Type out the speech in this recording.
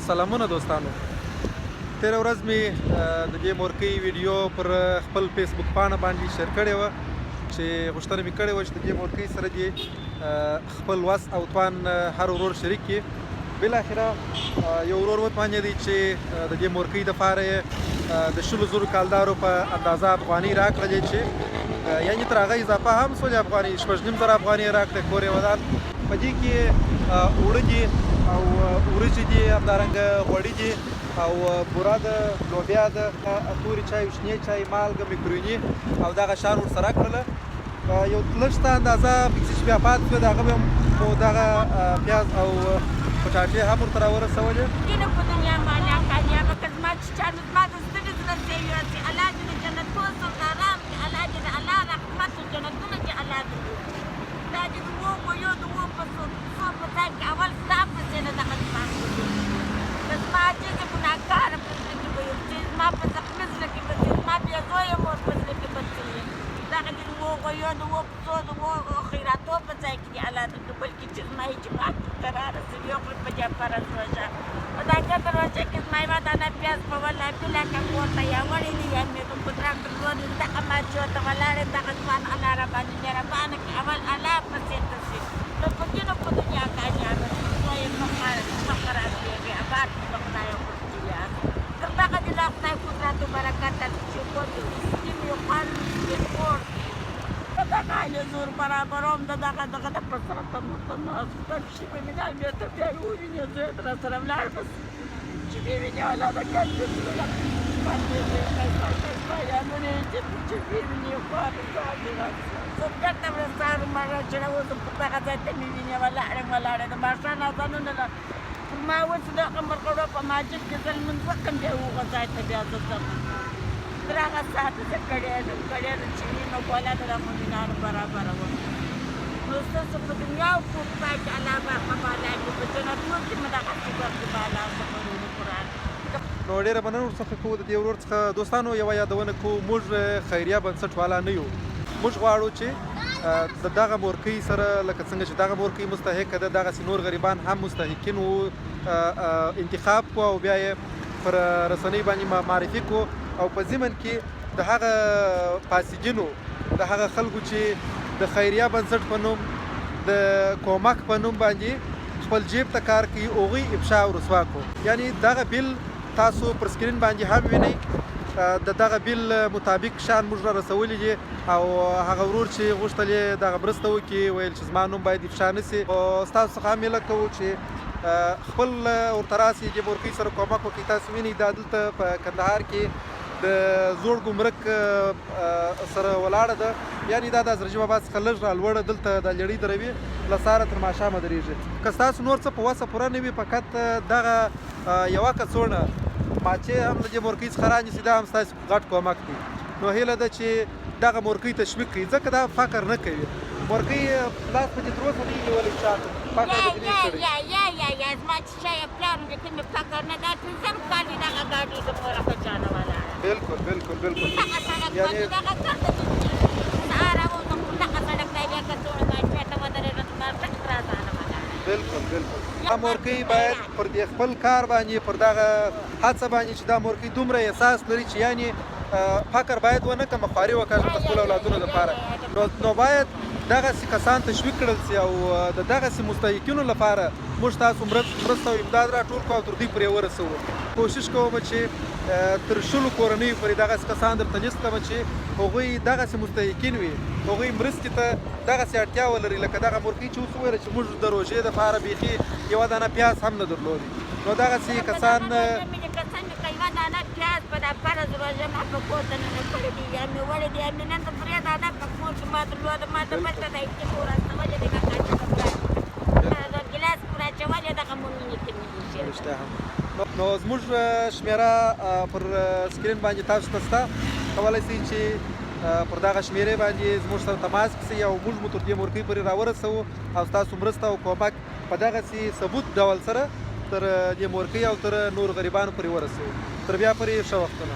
سلامونه دوستانو. تېره ورځ مې د دې مورکۍ ویډیو پر خپل فیسبوک پاڼه باندې شیر کړې وه چې غوښتنه مې کړې وه چې د دې مورکۍ سره دې خپل وس او توان هر ورور شریک کړي. بالاخره یو ورور وتوانېدی چې د دې مورکۍ دپاره یې د 100,000 کالدارو په اندازه افغانۍ راکړلې چې یعنې تر هغه اضافه هم سولې افغانۍ 6,500 افغانۍ یې راکړې کور یې ودان. په دې کې اوړه دي او وریجې دي، همدارنګه غوړي دي او بوره ده، لوبیا ده، تورې چای، شنې چای، مالګه، مکروني او دغه شیان ورسره کړله. یو لږ ته اندازه پکې چې بیا پاتې شوه د هغه بیا مو دغه پیاز او پټاټې هم ورته راورسولې. دینه په دنیا باندې کامیابه که زما چیچانو زما د سترګې زړه ځای واسي، الله دې د جنتونو څخه آرام کړي، الله دې د الله رحمت و جنتونه کې الله دې دا دې د اوو ګویو د اوو په څو په ځای کې اول ستا پسې نه دغه زما د زما عاجزه ګناهګاره په زړه کې به یم چې زما په زخمي زړه کې به ځي، زما بېزویه مور په زړه کې به ځي. دغه دې د اوو ګویو د اوو پسو د اوو خیراتو په ځای کې دې الله دې بلکې چې زما اجماع ته رارسوي او په دې فرض روژه په دا ګټه روژه کې زما یوه دانه پیاز په وله بله که کور ته یا وړې دي یا مې په ګودران پر لور دي دغه ماچو ته ولاړ یم دغه ځوان الله راباندې مهربانه کړي، اول الله پسې ته شي نو په دې نو په دنیا کامیابه شي. زوی یې مه خرابېږي، اباد دې په خدای وکړي یاست تر دغه دې له خدای قدرت و برکته چې کور دې سپین وي خوند وي کور دغه اهل زور برابروم د دغه د په سره ته ناست تم شي به مې دا بېرته بیا ووینې زه یې راسره ولاړ بس چې ویې وینې والا د ګډ باندې ښایسته یادونه یې چې ویې وینې خواږه زه بېرته ورسره مړه چړوزم په دغه ځای ته مې وینې ولاړ یم د ماښام اذانونه پر ما اوس دغه مرغړو په ماجد کې زه لمونځ وکړم بیا هغه ځای ته بیا زه ځم تر هغه ساعته زه کړی یم چې وینه کوله د مؤمنانو برابره وم. نو ستاسو په دنیا او په خدای کې الله برخه بالا کړي، په جنتونو کې مې دغسې برخې بالا سفرونه قرآن. نو ډېره مننه ورڅخه کوو د دې ورور څخه. دوستانو یوه یادونه کوو، موږ خیریه بنسټ والا نه یو. موږ غواړو چې د دغه مورکۍ سره لکه څنګه چې دغه مورکۍ مستحقه ده دغسې نور غریبان هم مستحقین وو انتخاب کو او بیا یې پر رسنۍ باندې معرفي کو او په ضمن کې د هغه فاسدینو د هغه خلکو چې د خیریه بنسټ په نوم د کومک په نوم باندې خپل جیب ته کار کوي هغوی افشا او رسوا کو. یعنی دغه بیل تاسو پر سکرین باندې هم وینئ، د دغه بیل مطابق شان موږ را رسولی دي او هغه ورور چې غوښتل یې دغه مرسته وکړي ویل چې زما نوم باید افشا نه سي. ستاسو څخه هم هیله کوو چې خپل ورته راسئ دې مورکۍ سره کومک وکړئ. تاسو وینئ دا دلته په کندهار کې د زوړ ګمرک سره ولاړه ده، یعنې دا د حضرت بابا څخه لږ را لوړه دلته د لړۍ دروي له سهاره تر ماښامه درېږي. که ستاسو نور څه په وسه پوره نه وي فقط دغه یوه کڅوړه ماچې هم د دې مورکۍ څخه رانیسئ، دا هم ستاسو غټ کومک دی. نو هیله ده چې دغه مورکۍ تشویق کړئ ځکه دا فقر نه کوي. مورکۍ لاس په دې تر اوسه نه وي نیولی چاته فقر به دې نه کړی. یا زما چیچیه پلار مې کومې فقر نه دا پنځم کال یې دغه ګاډۍ د مورکه جانه ولاړه. بالکل بالکل بالکل دغه سړک باندې دغه کار ته سهار راووتم خو دغه سړک دی بیا کڅوړه ګاډۍ ته ودرېدم زما ټک رازانه ولاړه. بالکل بالکل دا مورکۍ باید پر دې خپل کار باندې پر دغه هڅه باندې چې دا مورکۍ دومره احساس لري چې یعنې فقر باید ونه کړه، خواري وکړه د خپلو اولادونو لپاره. نو باید دغسې کسان تشویق کړل سي او د دغسې مستحقینو لپاره موږ تاسو مرسته او امداد راټول کړو او تر دوی پورې ورسوو. کوشش کوم چې تر 100 کورنیو پورې دغسې کسان درته لیست کړم چې هغوی دغسې مستحقین وي، هغوی مرستې ته دغسې اړتیا ولري. لکه دغه مورکۍ چې اوس وویله چې موږ د روژې دپاره بیخي یوه دانه پیاز هم نه درلودی. نو دغسې کسان یوه دانه پیاز په دا فرض روژه ما په کور دننه کړې دي یا مې وړې دي یا مې نن د درې دانه په کور کې ما درلوده، ما ته بېرته د افتې پور استولې دي کاکا د ګیلاس پور اچولې دغه مونږ کې مې نو زموږ شمیره پر سکرین باندې تاسو ته شته، کولی شئ چې پر دغه شمیرې باندې زموږ سره تماس کړئ او موږ مو تر دې مورکۍ پورې راورسوو او ستاسو مرسته او کومک په دغسې ثبوت ډول سره تر دې مورکۍ او تر نور غریبانو پورې ورسوو. تر بیا پورې ښه وختونه.